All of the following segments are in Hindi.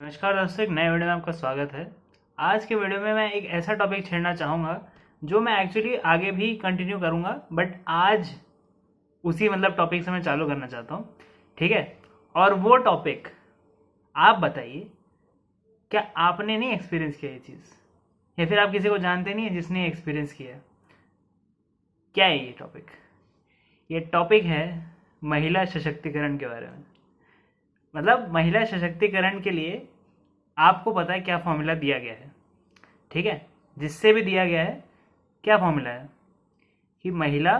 नमस्कार दोस्तों, एक नए वीडियो में आपका स्वागत है। आज के वीडियो में मैं एक ऐसा टॉपिक छेड़ना चाहूँगा जो मैं एक्चुअली आगे भी कंटिन्यू करूँगा, बट आज उसी टॉपिक से मैं चालू करना चाहता हूँ। ठीक है। और वो टॉपिक, आप बताइए, क्या आपने नहीं एक्सपीरियंस किया ये चीज़, या फिर आप किसी को जानते नहीं है जिसने एक्सपीरियंस किया है? क्या है ये टॉपिक? ये टॉपिक है महिला सशक्तिकरण के बारे में। महिला सशक्तिकरण के लिए आपको पता है क्या फॉर्मूला दिया गया है? ठीक है। जिससे भी दिया गया है, क्या फॉर्मूला है कि महिला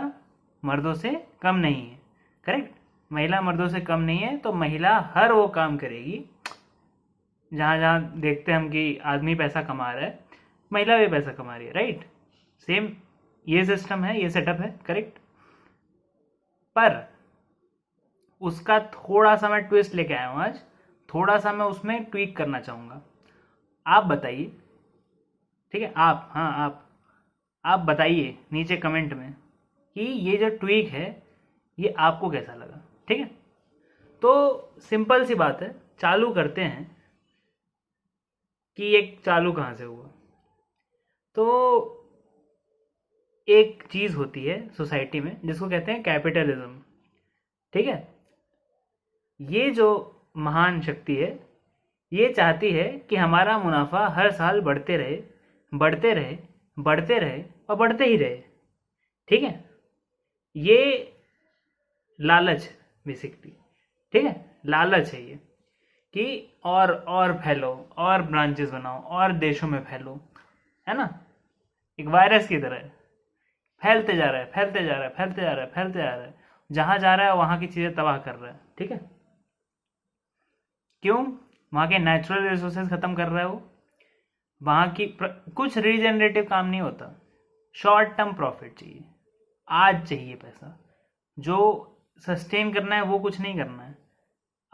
मर्दों से कम नहीं है। करेक्ट। महिला मर्दों से कम नहीं है, तो महिला हर वो काम करेगी जहाँ जहाँ देखते हैं हम कि आदमी पैसा कमा रहा है, महिला भी पैसा कमा रही है। राइट। सेम ये सिस्टम है, ये सेटअप है। करेक्ट। पर उसका थोड़ा सा मैं ट्विस्ट लेके आया हूँ आज, थोड़ा सा मैं उसमें ट्वीक करना चाहूँगा। आप बताइए। ठीक है। आप बताइए नीचे कमेंट में कि ये जो ट्वीक है ये आपको कैसा लगा। ठीक है। तो सिंपल सी बात है, चालू करते हैं कि एक चालू कहाँ से हुआ। तो एक चीज़ होती है सोसाइटी में जिसको कहते हैं कैपिटलिज्म। ठीक है। ये जो महान शक्ति है, ये चाहती है कि हमारा मुनाफा हर साल बढ़ते रहे, बढ़ते रहे, बढ़ते रहे और बढ़ते ही रहे। ठीक है। ये लालच बेसिकली। ठीक है। लालच है ये कि और फैलो, और ब्रांचेस बनाओ, और देशों में फैलो, है ना। एक वायरस की तरह है, फैलते जा रहा है, फैलते जा रहा है, फैलते जा रहा है, फैलते जा रहा है। जहां जा रहा है वहां की चीजें तबाह कर रहा है। ठीक है। क्यों? वहां के नेचुरल रिसोर्सेज खत्म कर रहा है वो। वहां की कुछ रीजनरेटिव काम नहीं होता, शॉर्ट टर्म प्रॉफिट चाहिए, आज चाहिए पैसा। जो सस्टेन करना है वो कुछ नहीं करना है,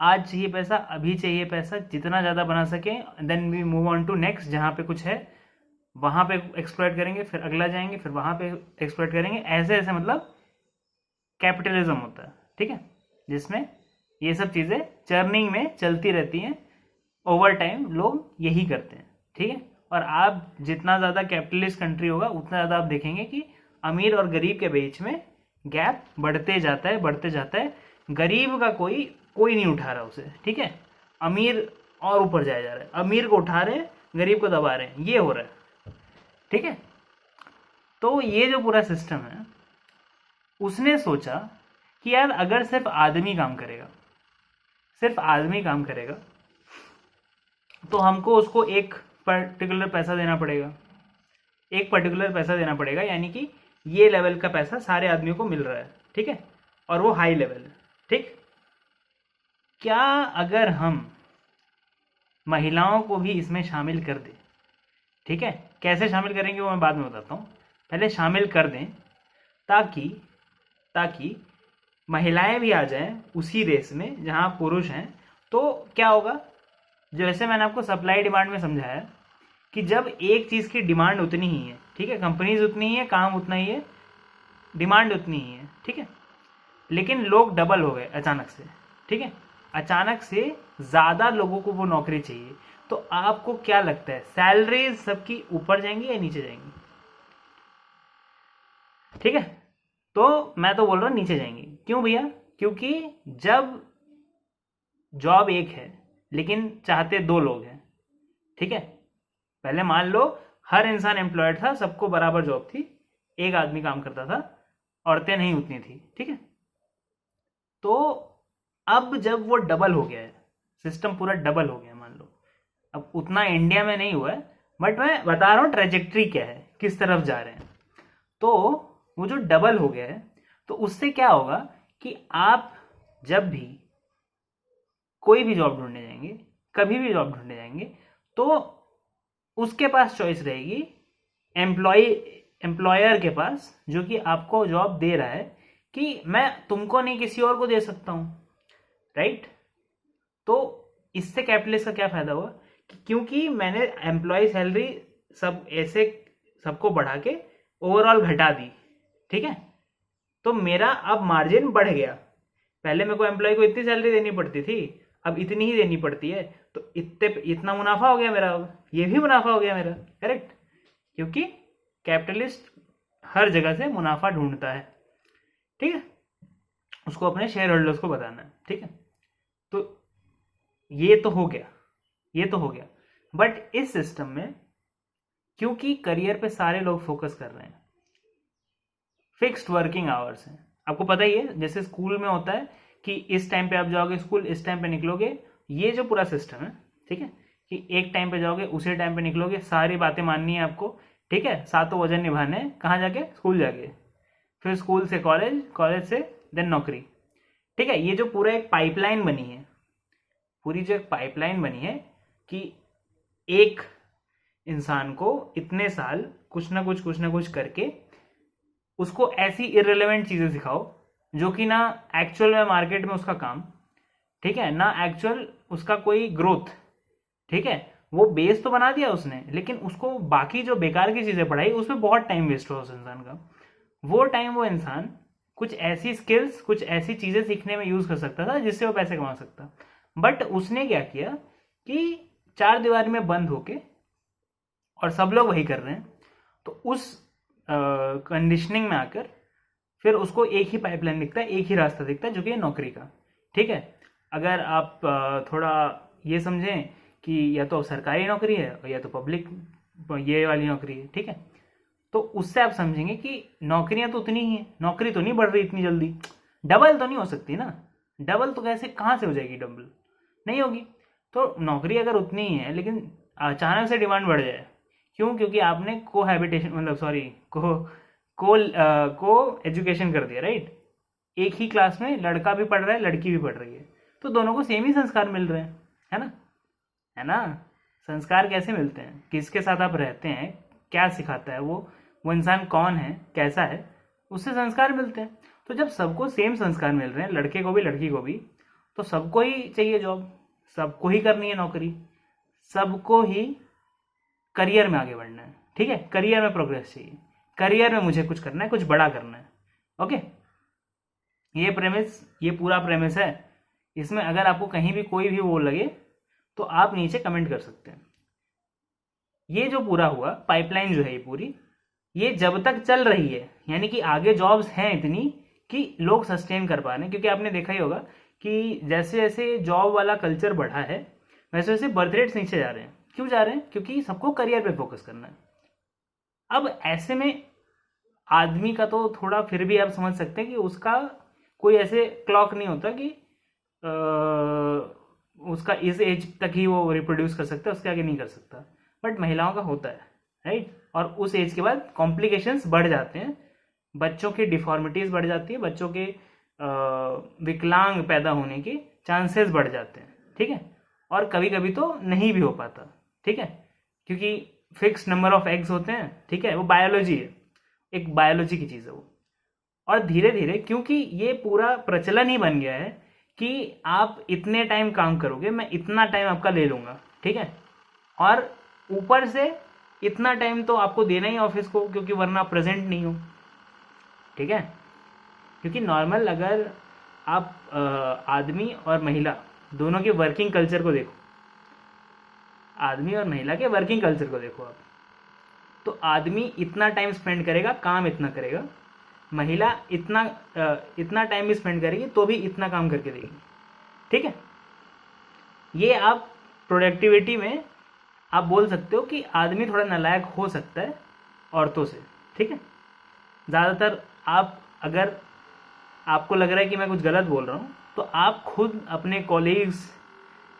आज चाहिए पैसा, अभी चाहिए पैसा, जितना ज़्यादा बना सके। Then we move on to next, जहाँ पे कुछ है वहाँ पे एक्सप्लॉइट करेंगे, फिर अगला जाएंगे, फिर वहाँ पे एक्सप्लॉइट करेंगे। ऐसे ऐसे कैपिटलिज्म होता है। ठीक है। जिसमें ये सब चीज़ें चर्निंग में चलती रहती हैं, ओवर टाइम लोग यही करते हैं। ठीक है। और आप जितना ज़्यादा कैपिटलिस्ट कंट्री होगा उतना ज़्यादा आप देखेंगे कि अमीर और गरीब के बीच में गैप बढ़ते जाता है, बढ़ते जाता है। गरीब का कोई नहीं उठा रहा उसे। ठीक है। अमीर और ऊपर जाया जा रहा है, अमीर को उठा रहे हैं, गरीब को दबा रहे हैं, ये हो रहा है। ठीक है। तो ये जो पूरा सिस्टम है, उसने सोचा कि यार अगर सिर्फ आदमी काम करेगा, सिर्फ आदमी काम करेगा, तो हमको उसको एक पर्टिकुलर पैसा देना पड़ेगा, एक पर्टिकुलर पैसा देना पड़ेगा, यानी कि ये लेवल का पैसा सारे आदमियों को मिल रहा है। ठीक है। और वो हाई लेवल है। ठीक। क्या अगर हम महिलाओं को भी इसमें शामिल कर दें? ठीक है। कैसे शामिल करेंगे वो मैं बाद में बताता हूँ, पहले शामिल कर दें ताकि ताकि महिलाएं भी आ जाएं उसी रेस में जहां पुरुष हैं। तो क्या होगा, जैसे मैंने आपको सप्लाई डिमांड में समझाया कि जब एक चीज़ की डिमांड उतनी ही है, ठीक है, कंपनीज उतनी ही है, काम उतना ही है, डिमांड उतनी ही है। ठीक है। लेकिन लोग डबल हो गए अचानक से। ठीक है। अचानक से ज़्यादा लोगों को वो नौकरी चाहिए। तो आपको क्या लगता है, सैलरीज सबकी ऊपर जाएंगी या नीचे जाएंगी? ठीक है। तो मैं तो बोल रहा हूँ नीचे जाएंगी। क्यों भैया? क्योंकि जब जॉब एक है लेकिन चाहते दो लोग हैं। ठीक है। पहले मान लो हर इंसान एम्प्लॉयड था, सबको बराबर जॉब थी, एक आदमी काम करता था, औरतें नहीं उतनी थी। ठीक है। तो अब जब वो डबल हो गया है, सिस्टम पूरा डबल हो गया है, मान लो, अब उतना इंडिया में नहीं हुआ है, बट मैं बता रहा हूँ ट्रेजेक्ट्री क्या है, किस तरफ जा रहे हैं। तो वो जो डबल हो गया है, तो उससे क्या होगा कि आप जब भी कोई भी जॉब ढूंढने जाएंगे, कभी भी जॉब ढूंढने जाएंगे, तो उसके पास चॉइस रहेगी, एम्प्लॉयर के पास, जो कि आपको जॉब दे रहा है, कि मैं तुमको नहीं किसी और को दे सकता हूं। राइट। तो इससे कैपिटलिस्ट का क्या फायदा हुआ कि क्योंकि मैंने एम्प्लॉय सैलरी सब ऐसे सबको बढ़ा के ओवरऑल घटा दी। ठीक है। तो मेरा अब मार्जिन बढ़ गया। पहले मेरे को एम्प्लॉय को इतनी सैलरी देनी पड़ती थी, अब इतनी ही देनी पड़ती है। तो इतना मुनाफा हो गया मेरा, ये भी मुनाफा हो गया मेरा, करेक्ट, क्योंकि कैपिटलिस्ट हर जगह से मुनाफा ढूंढता है, ठीक है, उसको अपने शेयर होल्डर्स को बताना है, ठीक है। तो ये तो हो गया, ये तो हो गया। बट इस सिस्टम में क्योंकि करियर पे सारे लोग फोकस कर रहे हैं, फिक्स्ड वर्किंग आवर्स हैं, आपको पता ही है, जैसे स्कूल में होता है कि इस टाइम पे आप जाओगे स्कूल, इस टाइम पे निकलोगे, ये जो पूरा सिस्टम है, ठीक है, कि एक टाइम पे जाओगे, उसी टाइम पे निकलोगे, सारी बातें माननी है आपको, ठीक है, सातों वजन निभाने हैं, कहाँ जाके, स्कूल जाके, फिर स्कूल से कॉलेज, कॉलेज से देन नौकरी, ठीक है। ये जो पूरा एक पाइपलाइन बनी है, पूरी जो एक पाइपलाइन बनी है कि एक इंसान को इतने साल कुछ ना कुछ करके उसको ऐसी इररिलेवेंट चीजें सिखाओ जो कि ना एक्चुअल में मार्केट में उसका काम, ठीक है, ना एक्चुअल उसका कोई ग्रोथ, ठीक है, वो बेस तो बना दिया उसने, लेकिन उसको बाकी जो बेकार की चीजें पढ़ाई उसमें बहुत टाइम वेस्ट हुआ उस इंसान का। वो टाइम वो इंसान कुछ ऐसी स्किल्स, कुछ ऐसी चीजें सीखने में यूज कर सकता था जिससे वो पैसे कमा सकता। बट उसने क्या किया कि चार दीवारी में बंद होके, और सब लोग वही कर रहे हैं, तो उस कंडीशनिंग में आकर फिर उसको एक ही पाइपलाइन दिखता है, एक ही रास्ता दिखता है, जो कि है नौकरी का, ठीक है। अगर आप थोड़ा ये समझें कि या तो सरकारी नौकरी है या तो पब्लिक ये वाली नौकरी है, ठीक है, तो उससे आप समझेंगे कि नौकरियां तो उतनी ही है, नौकरी तो नहीं बढ़ रही इतनी जल्दी, डबल तो नहीं हो सकती ना, डबल तो कैसे, कहाँ से हो जाएगी डबल, नहीं होगी। तो नौकरी अगर उतनी ही है लेकिन अचानक से डिमांड बढ़ जाए, क्यों, क्योंकि आपने कोहैबिटेशन, मतलब सॉरी, को एजुकेशन कर दिया, राइट, एक ही क्लास में लड़का भी पढ़ रहा है, लड़की भी पढ़ रही है, तो दोनों को सेम ही संस्कार मिल रहे हैं, है ना, है ना। संस्कार कैसे मिलते हैं, किसके साथ आप रहते हैं, क्या सिखाता है वो इंसान कौन है, कैसा है, उससे संस्कार मिलते हैं। तो जब सबको सेम संस्कार मिल रहे हैं, लड़के को भी लड़की को भी, तो सबको ही चाहिए जॉब, सबको ही करनी है नौकरी, सबको ही करियर में आगे बढ़ना है, ठीक है, करियर में प्रोग्रेस चाहिए, करियर में मुझे कुछ करना है, कुछ बड़ा करना है, ओके। ये पूरा प्रेमिस है। इसमें अगर आपको कहीं भी कोई भी वो लगे तो आप नीचे कमेंट कर सकते हैं। ये जो पूरा हुआ पाइपलाइन जो है ये पूरी, ये जब तक चल रही है, यानी कि आगे जॉब्स हैं इतनी कि लोग सस्टेन कर पा रहे हैं, क्योंकि आपने देखा ही होगा कि जैसे जैसे जॉब वाला कल्चर बढ़ा है वैसे वैसे बर्थ रेट्स नीचे जा रहे हैं। क्यों जा रहे हैं, क्योंकि सबको करियर पे फोकस करना है। अब ऐसे में आदमी का तो थोड़ा फिर भी आप समझ सकते हैं कि उसका कोई ऐसे क्लॉक नहीं होता कि उसका इस एज तक ही वो रिप्रोड्यूस कर सकता है, उसके आगे नहीं कर सकता। बट महिलाओं का होता है, राइट, और उस एज के बाद कॉम्प्लिकेशंस बढ़ जाते हैं, बच्चों की डिफॉर्मिटीज बढ़ जाती है, बच्चों के विकलांग पैदा होने के चांसेस बढ़ जाते हैं, ठीक है, और कभी कभी तो नहीं भी हो पाता, ठीक है, क्योंकि फिक्स नंबर ऑफ एग्स होते हैं, ठीक है, वो बायोलॉजी है, एक बायोलॉजी की चीज़ है वो। और धीरे धीरे क्योंकि ये पूरा प्रचलन ही बन गया है कि आप इतने टाइम काम करोगे, मैं इतना टाइम आपका ले लूँगा, ठीक है, और ऊपर से इतना टाइम तो आपको देना ही ऑफिस को, क्योंकि वरना आप प्रेजेंट नहीं हो, ठीक है। क्योंकि नॉर्मल अगर आप आदमी और महिला दोनों के वर्किंग कल्चर को देखो, आदमी और महिला के वर्किंग कल्चर को देखो आप, तो आदमी इतना टाइम स्पेंड करेगा, काम इतना करेगा, महिला इतना टाइम भी स्पेंड करेगी तो भी इतना काम करके देगी, ठीक है। ये आप प्रोडक्टिविटी में आप बोल सकते हो कि आदमी थोड़ा नालायक हो सकता है औरतों से, ठीक है। ज़्यादातर आप अगर आपको लग रहा है कि मैं कुछ गलत बोल रहा हूँ तो आप खुद अपने कॉलीग्स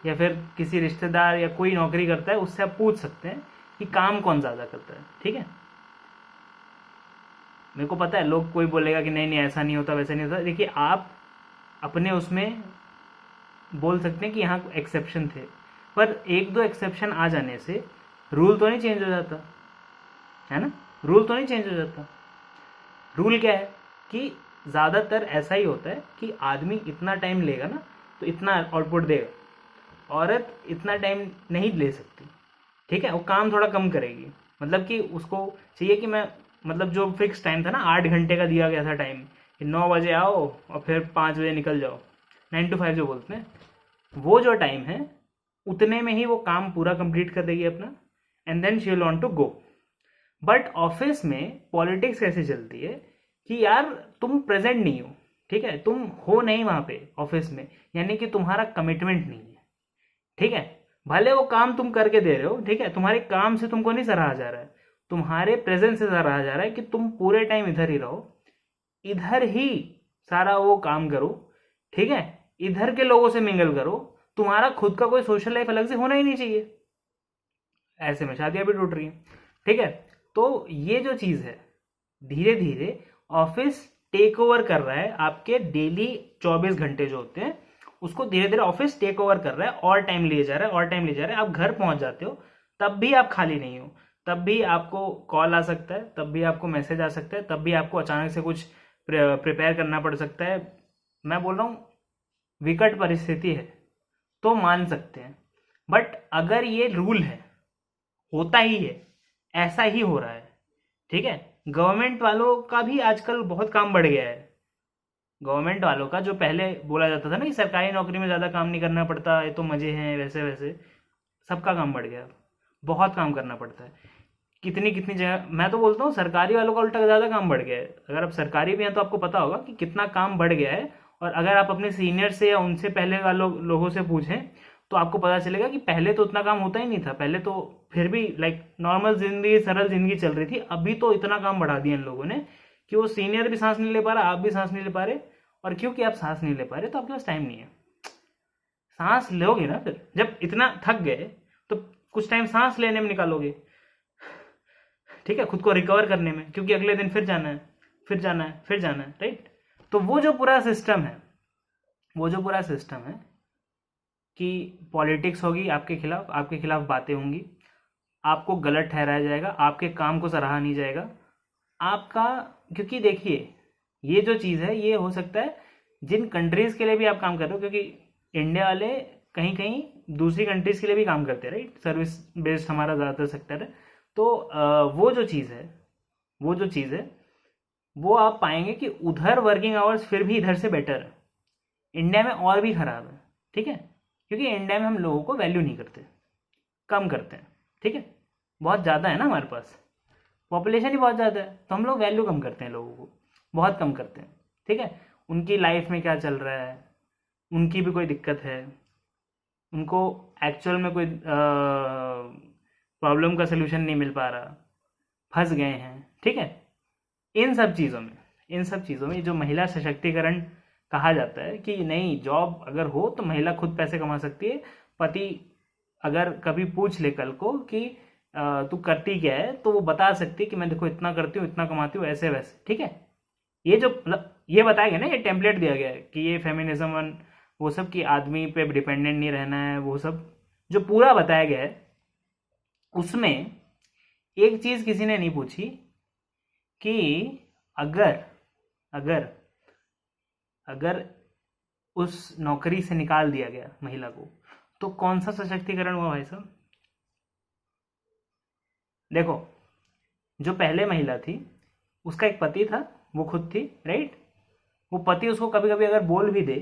या फिर किसी रिश्तेदार या कोई नौकरी करता है उससे आप पूछ सकते हैं कि काम कौन ज़्यादा करता है, ठीक है। मेरे को पता है लोग कोई बोलेगा कि नहीं नहीं ऐसा नहीं होता, वैसा नहीं होता। देखिए आप अपने उसमें बोल सकते हैं कि यहाँ एक्सेप्शन थे, पर एक दो एक्सेप्शन आ जाने से रूल तो नहीं चेंज हो जाता, है ना, रूल तो नहीं चेंज हो जाता। रूल क्या है कि ज़्यादातर ऐसा ही होता है कि आदमी इतना टाइम लेगा ना तो इतना आउटपुट देगा, औरत इतना टाइम नहीं ले सकती, ठीक है, वो काम थोड़ा कम करेगी। मतलब कि उसको चाहिए कि मैं, मतलब जो फिक्स टाइम था ना 8 घंटे का दिया गया था टाइम, कि 9 बजे आओ और फिर 5 बजे निकल जाओ, 9 to 5 जो बोलते हैं, वो जो टाइम है उतने में ही वो काम पूरा कंप्लीट कर देगी अपना, and then she will want to go. But office में पॉलिटिक्स कैसे चलती है कि यार तुम प्रेजेंट नहीं हो, ठीक है, तुम हो नहीं वहां पे ऑफिस में, यानी कि तुम्हारा कमिटमेंट नहीं है, ठीक है। भले वो काम तुम करके दे रहे हो, ठीक है, तुम्हारे काम से तुमको नहीं सराहा जा रहा है, तुम्हारे प्रेजेंस से सराहा जा रहा है कि तुम पूरे टाइम इधर ही रहो, इधर ही सारा वो काम करो, ठीक है, इधर के लोगों से मिंगल करो, तुम्हारा खुद का कोई सोशल लाइफ अलग से होना ही नहीं चाहिए। ऐसे में शादियां भी टूट रही हैं, ठीक है। तो ये जो चीज है, धीरे धीरे ऑफिस टेक ओवर कर रहा है आपके डेली 24 घंटे जो होते हैं, उसको धीरे धीरे ऑफिस टेक ओवर कर रहा है, और टाइम लिए जा रहा है, और टाइम लिए जा रहा है। आप घर पहुंच जाते हो तब भी आप खाली नहीं हो, तब भी आपको कॉल आ सकता है, तब भी आपको मैसेज आ सकता है, तब भी आपको अचानक से कुछ प्रिपेयर करना पड़ सकता है। मैं बोल रहा हूँ विकट परिस्थिति है तो मान सकते हैं, बट अगर ये रूल है, होता ही है, ऐसा ही हो रहा है, ठीक है। गवर्नमेंट वालों का भी आजकल बहुत काम बढ़ गया है। गवर्नमेंट वालों का जो पहले बोला जाता था ना कि सरकारी नौकरी में ज़्यादा काम नहीं करना पड़ता, ये तो मजे हैं, वैसे वैसे सबका काम बढ़ गया, बहुत काम करना पड़ता है। कितनी कितनी जगह, मैं तो बोलता हूँ सरकारी वालों का उल्टा ज़्यादा काम बढ़ गया है। अगर आप सरकारी भी हैं तो आपको पता होगा कि कितना काम बढ़ गया है, और अगर आप अपने सीनियर से या उनसे पहले वालों लोगों से पूछें तो आपको पता चलेगा कि पहले तो उतना काम होता ही नहीं था, पहले तो फिर भी लाइक नॉर्मल जिंदगी, सरल जिंदगी चल रही थी। अभी तो इतना काम बढ़ा दिया इन लोगों ने कि वो सीनियर भी सांस नहीं ले पा रहा, आप भी सांस नहीं ले पा रहे, और क्योंकि आप सांस नहीं ले पा रहे तो आपके पास टाइम नहीं है। सांस लोगे ना, फिर जब इतना थक गए तो कुछ टाइम सांस लेने में निकालोगे, ठीक है, खुद को रिकवर करने में, क्योंकि अगले दिन फिर जाना है, फिर जाना है, फिर जाना है, राइट। तो वो जो पूरा सिस्टम है, वो जो पूरा सिस्टम है कि पॉलिटिक्स होगी आपके खिलाफ बातें होंगी, आपको गलत ठहराया जाएगा, आपके काम को सराहा नहीं जाएगा आपका। क्योंकि देखिए ये जो चीज़ है, ये हो सकता है जिन कंट्रीज के लिए भी आप काम कर रहे हो, क्योंकि इंडिया वाले कहीं कहीं दूसरी कंट्रीज के लिए भी काम करते हैं, राइट, सर्विस बेस्ड हमारा ज़्यादातर सेक्टर है। तो वो जो चीज़ है वो आप पाएंगे कि उधर वर्किंग आवर्स फिर भी इधर से बेटर है, इंडिया में और भी खराब है, ठीक है। क्योंकि इंडिया में हम लोगों को वैल्यू नहीं करते, कम करते हैं, ठीक है। बहुत ज़्यादा है ना हमारे पास, पॉपुलेशन ही बहुत ज़्यादा है, तो हम लोग वैल्यू कम करते हैं, लोगों को बहुत कम करते हैं, ठीक है। उनकी लाइफ में क्या चल रहा है, उनकी भी कोई दिक्कत है, उनको एक्चुअल में कोई प्रॉब्लम का सलूशन नहीं मिल पा रहा, फंस गए हैं, ठीक है। इन सब चीज़ों में जो महिला सशक्तिकरण कहा जाता है कि नहीं, जॉब अगर हो तो महिला खुद पैसे कमा सकती है। पति अगर कभी पूछ ले कल को कि तू करती क्या है, तो वो बता सकती है कि मैं देखो इतना करती हूँ, इतना कमाती हूँ, ऐसे वैसे, ठीक है। ये जो ये बताया गया ना, ये टेम्पलेट दिया गया है कि ये फेमिनिज्म वो सब, कि आदमी पे डिपेंडेंट नहीं रहना है, वो सब जो पूरा बताया गया है, उसमें एक चीज़ किसी ने नहीं पूछी कि अगर अगर अगर उस नौकरी से निकाल दिया गया महिला को, तो कौन सा सशक्तिकरण हुआ भाई साहब। देखो, जो पहले महिला थी उसका एक पति था, वो खुद थी, राइट। वो पति उसको कभी कभी अगर बोल भी दे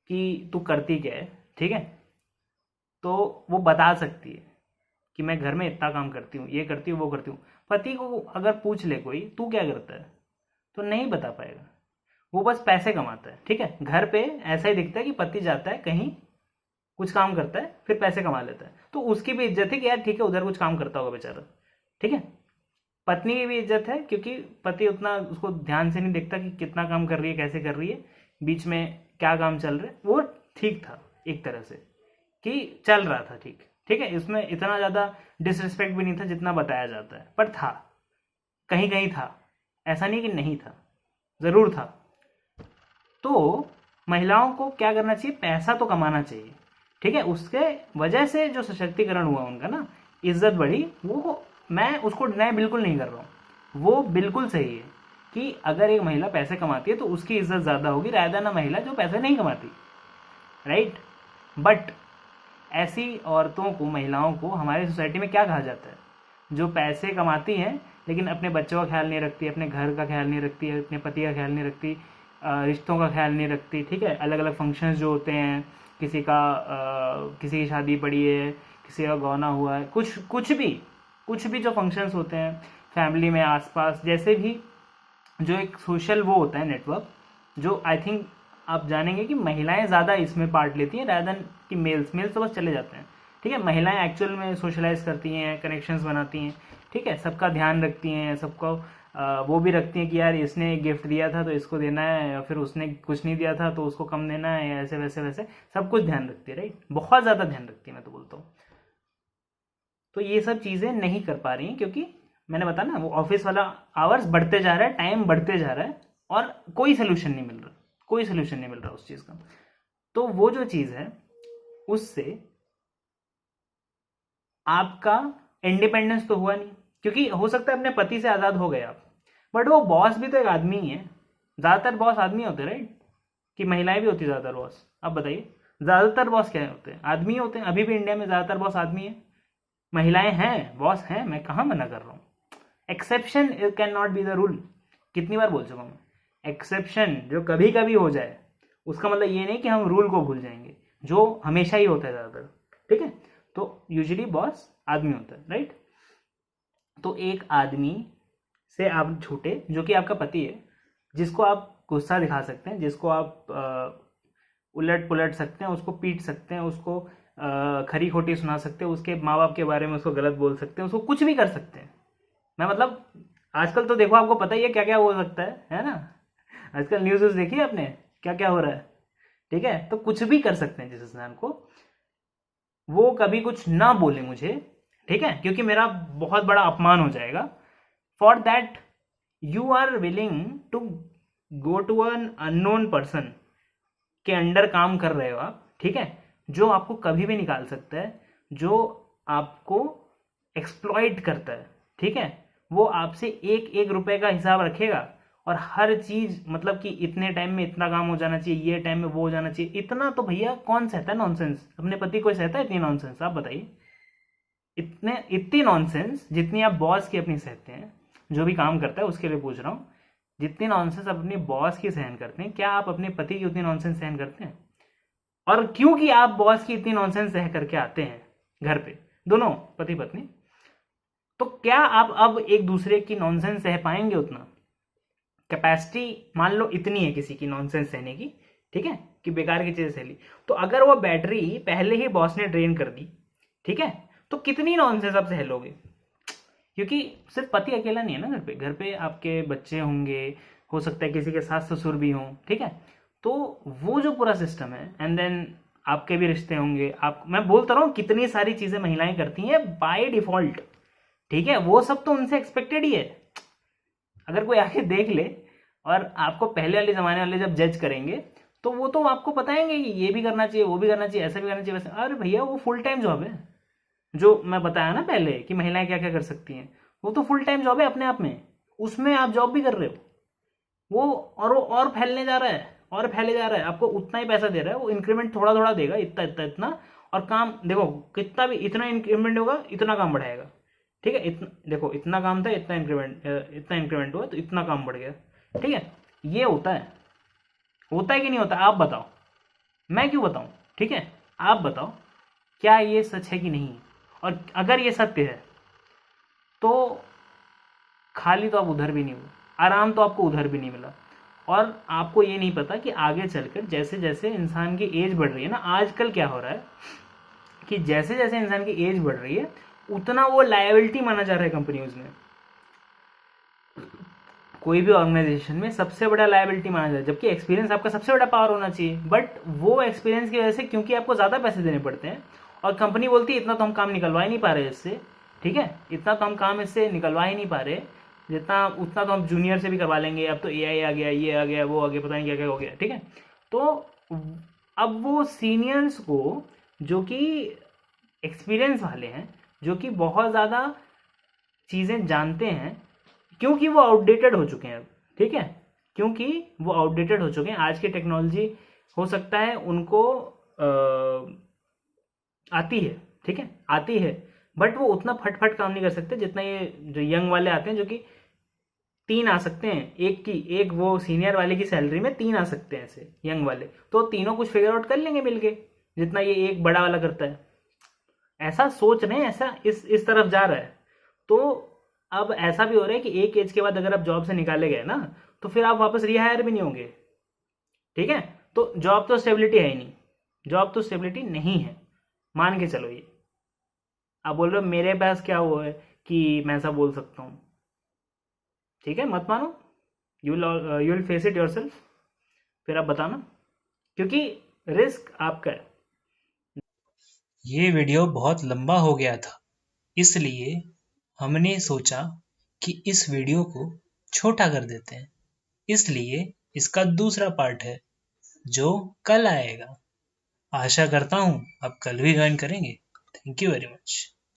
कि तू करती क्या है, ठीक है, तो वो बता सकती है कि मैं घर में इतना काम करती हूँ, ये करती हूँ, वो करती हूँ। पति को अगर पूछ ले कोई तू क्या करता है, तो नहीं बता पाएगा, वो बस पैसे कमाता है, ठीक है। घर पे ऐसा ही दिखता है कि पति जाता है कहीं, कुछ काम करता है, फिर पैसे कमा लेता है, तो उसकी भी इज्जत है कि यार ठीक है, उधर कुछ काम करता होगा बेचारा, ठीक है। पत्नी की भी इज्जत है क्योंकि पति उतना उसको ध्यान से नहीं देखता कि कितना काम कर रही है, कैसे कर रही है, बीच में क्या काम चल रहा है। वो ठीक था एक तरह से कि चल रहा था, ठीक, ठीक है। इसमें इतना ज़्यादा डिसरिस्पेक्ट भी नहीं था जितना बताया जाता है, पर था, कहीं कहीं था, ऐसा नहीं कि नहीं था, ज़रूर था। तो महिलाओं को क्या करना चाहिए, पैसा तो कमाना चाहिए, ठीक है। उसके वजह से जो सशक्तिकरण हुआ उनका ना, इज्जत बढ़ी, वो मैं उसको डिनाई बिल्कुल नहीं कर रहा हूँ, वो बिल्कुल सही है कि अगर एक महिला पैसे कमाती है तो उसकी इज्जत ज़्यादा होगी रायदा ना महिला जो पैसे नहीं कमाती, राइट। बट ऐसी औरतों को, महिलाओं को हमारी सोसाइटी में क्या कहा जाता है, जो पैसे कमाती हैं लेकिन अपने बच्चों का ख्याल नहीं रखती, अपने घर का ख्याल नहीं रखती, अपने पति का ख्याल नहीं रखती, रिश्तों का ख्याल नहीं रखती, ठीक है। अलग अलग फंक्शंस जो होते हैं, किसी का किसी की शादी पड़ी है, किसी का गौना हुआ है, कुछ भी जो फंक्शंस होते हैं फैमिली में आसपास, जैसे भी जो एक सोशल वो होता है नेटवर्क, जो आई थिंक आप जानेंगे कि महिलाएं ज़्यादा इसमें पार्ट लेती हैं रादर देन कि मेल्स तो बस चले जाते हैं। ठीक है, महिलाएं एक्चुअल में सोशलाइज करती हैं, कनेक्शंस बनाती हैं, ठीक है, सबका ध्यान रखती हैं, सबको वो भी रखती हैं कि यार इसने गिफ्ट दिया था तो इसको देना है, या फिर उसने कुछ नहीं दिया था तो उसको कम देना है, या ऐसे वैसे सब कुछ ध्यान रखती है, राइट, बहुत ज़्यादा ध्यान रखती है मैं तो बोलता हूँ। तो ये सब चीज़ें नहीं कर पा रही हैं क्योंकि मैंने बताया ना, वो ऑफिस वाला आवर्स बढ़ते जा रहा है, टाइम बढ़ते जा रहा है, और कोई सोल्यूशन नहीं मिल रहा उस चीज़ का। तो वो जो चीज़ है उससे आपका इंडिपेंडेंस तो हुआ नहीं, क्योंकि हो सकता है अपने पति से आज़ाद हो गए आप, बट वो बॉस भी तो एक आदमी ही है। ज़्यादातर बॉस आदमी होते हैं, राइट, कि महिलाएं भी होती है ज़्यादातर बॉस? आप बताइए, ज़्यादातर बॉस क्या होते हैं? आदमी होते हैं। अभी भी इंडिया में ज़्यादातर बॉस आदमी है, महिलाएं हैं, बॉस हैं, मैं कहाँ मना कर रहा हूँ। Exception can not be the rule. कितनी बार बोल चुका हूँ मैं, एक्सेप्शन जो कभी कभी हो जाए उसका मतलब ये नहीं कि हम रूल को भूल जाएंगे, जो हमेशा ही होता है ज़्यादातर, ठीक है। तो यूजुअली बॉस आदमी होता है, राइट। तो एक आदमी से आप छूटे जो कि आपका पति है, जिसको आप गुस्सा दिखा सकते हैं, जिसको आप उलट पुलट सकते हैं, उसको पीट सकते हैं, उसको खरी खोटी सुना सकते हैं, उसके माँ बाप के बारे में उसको गलत बोल सकते हैं, उसको कुछ भी कर सकते हैं। मैं मतलब आजकल तो देखो, आपको पता ही है क्या क्या हो सकता है ना। आजकल न्यूज़ देखी आपने, क्या क्या हो रहा है, ठीक है। तो कुछ भी कर सकते हैं जिस इंसान को, वो कभी कुछ ना बोले मुझे, ठीक है, क्योंकि मेरा बहुत बड़ा अपमान हो जाएगा। For that you are willing to go to an unknown person के अंडर काम कर रहे हो आप, ठीक है, जो आपको कभी भी निकाल सकता है, जो आपको एक्सप्लॉइट करता है, ठीक है। वो आपसे एक एक रुपए का हिसाब रखेगा, और हर चीज मतलब कि इतने टाइम में इतना काम हो जाना चाहिए, ये टाइम में वो हो जाना चाहिए। इतना तो भैया कौन सहता है नॉनसेंस? अपने पति को सहता है इतनी नॉनसेंस? आप बताइए, इतनी नॉनसेंस जितनी आप बॉस की अपनी सहते हैं, जो भी काम करता है उसके लिए पूछ रहा हूँ, जितनी नॉनसेंस अपने बॉस की सहन करते हैं, क्या आप अपने पति की उतनी नॉनसेंस सहन करते हैं? और क्योंकि आप बॉस की इतनी नॉनसेंस सह करके आते हैं घर पे, दोनों पति पत्नी, तो क्या आप अब एक दूसरे की नॉनसेंस सह पाएंगे? उतना कैपेसिटी मान लो इतनी है किसी की नॉनसेंस सहने की, ठीक है, कि बेकार की चीजें सह ली, तो अगर वो बैटरी पहले ही बॉस ने ड्रेन कर दी, ठीक है, तो कितनी नॉनसेंस आप सह लोगे? क्योंकि सिर्फ पति अकेला नहीं है ना घर पे आपके बच्चे होंगे, हो सकता है किसी के सास ससुर भी हों, ठीक है। तो वो जो पूरा सिस्टम है, एंड देन आपके भी रिश्ते होंगे, आप, मैं बोलता रहा हूँ कितनी सारी चीजें महिलाएं करती हैं बाय डिफॉल्ट, ठीक है, वो सब तो उनसे एक्सपेक्टेड ही है। अगर कोई आके देख ले और आपको पहले वाले जमाने वाले जब जज करेंगे, तो वो तो आपको बताएंगे कि ये भी करना चाहिए, वो भी करना चाहिए, ऐसा भी करना चाहिए, वैसे। अरे भैया, वो फुल टाइम जॉब है, जो मैं बताया ना पहले कि महिलाएं क्या क्या कर सकती हैं, वो तो फुल टाइम जॉब है अपने आप में, उसमें आप जॉब भी कर रहे हो, वो और फैलने जा रहा है, और फैले जा रहा है, आपको उतना ही पैसा दे रहा है, वो इंक्रीमेंट थोड़ा थोड़ा देगा, इतना इतना इतना, और काम देखो कितना भी, इतना इंक्रीमेंट होगा इतना काम बढ़ाएगा, ठीक है। इतना देखो, इतना काम था, इतना इंक्रीमेंट हुआ तो इतना काम बढ़ गया, ठीक है। ये होता है कि नहीं होता? आप बताओ, मैं क्यों बताऊं, ठीक है, आप बताओ क्या ये सच है कि नहीं। और अगर ये सत्य है तो खाली तो आप उधर भी नहीं हुए, आराम तो आपको उधर भी नहीं मिला, और आपको ये नहीं पता कि आगे चलकर जैसे जैसे इंसान की एज बढ़ रही है ना, आजकल क्या हो रहा है कि जैसे जैसे इंसान की एज बढ़ रही है उतना वो लायबिलिटी माना जा रहा है कंपनीज में। कोई भी ऑर्गेनाइजेशन में सबसे बड़ा लायबिलिटी माना जाए, जबकि एक्सपीरियंस आपका सबसे बड़ा पावर होना चाहिए, बट वो एक्सपीरियंस की वजह से, क्योंकि आपको ज़्यादा पैसे देने पड़ते हैं, और कंपनी बोलती है इतना तो हम काम निकलवा ही नहीं पा रहे इससे, ठीक है, इतना तो हम काम इससे निकलवा ही नहीं पा रहे, जितना उतना तो हम जूनियर से भी करवा लेंगे, अब तो एआई आ गया, ये आ गया, वो आ गया, पता नहीं क्या क्या हो गया, ठीक है। तो अब वो सीनियर्स को, जो कि एक्सपीरियंस वाले हैं, जो कि बहुत ज़्यादा चीज़ें जानते हैं, क्योंकि वो आउटडेटेड हो चुके हैं अब, ठीक है, क्योंकि वो आउटडेटेड हो चुके हैं, आज की टेक्नोलॉजी हो सकता है उनको आती है, ठीक है, आती है, बट वो उतना फटफट काम नहीं कर सकते जितना ये जो यंग वाले आते हैं, जो कि 3 आ सकते हैं, एक वो सीनियर वाले की सैलरी में 3 आ सकते हैं ऐसे यंग वाले, तो तीनों कुछ फिगर आउट कर लेंगे मिलके, जितना ये एक बड़ा वाला करता है। ऐसा सोच रहे हैं, ऐसा इस तरफ जा रहा है। तो अब ऐसा भी हो रहा है कि एक एज के बाद अगर आप जॉब से निकाले गए ना, तो फिर आप वापस रिहायर भी नहीं होंगे। ठीक है, तो जॉब तो स्टेबिलिटी है ही नहीं, जॉब तो स्टेबिलिटी नहीं है, मान के चलो। ये आप बोल रहे हो मेरे पास क्या वो है कि मैं ऐसा बोल सकता हूँ। ठीक है, मत मानो, you will face it yourself, फिर आप बताना, क्योंकि रिस्क आपका है। ये वीडियो बहुत लंबा हो गया था, इसलिए हमने सोचा कि इस वीडियो को छोटा कर देते हैं। इसलिए इसका दूसरा पार्ट है जो कल आएगा। आशा करता हूँ आप कल भी ज्वाइन करेंगे। Thank you very much.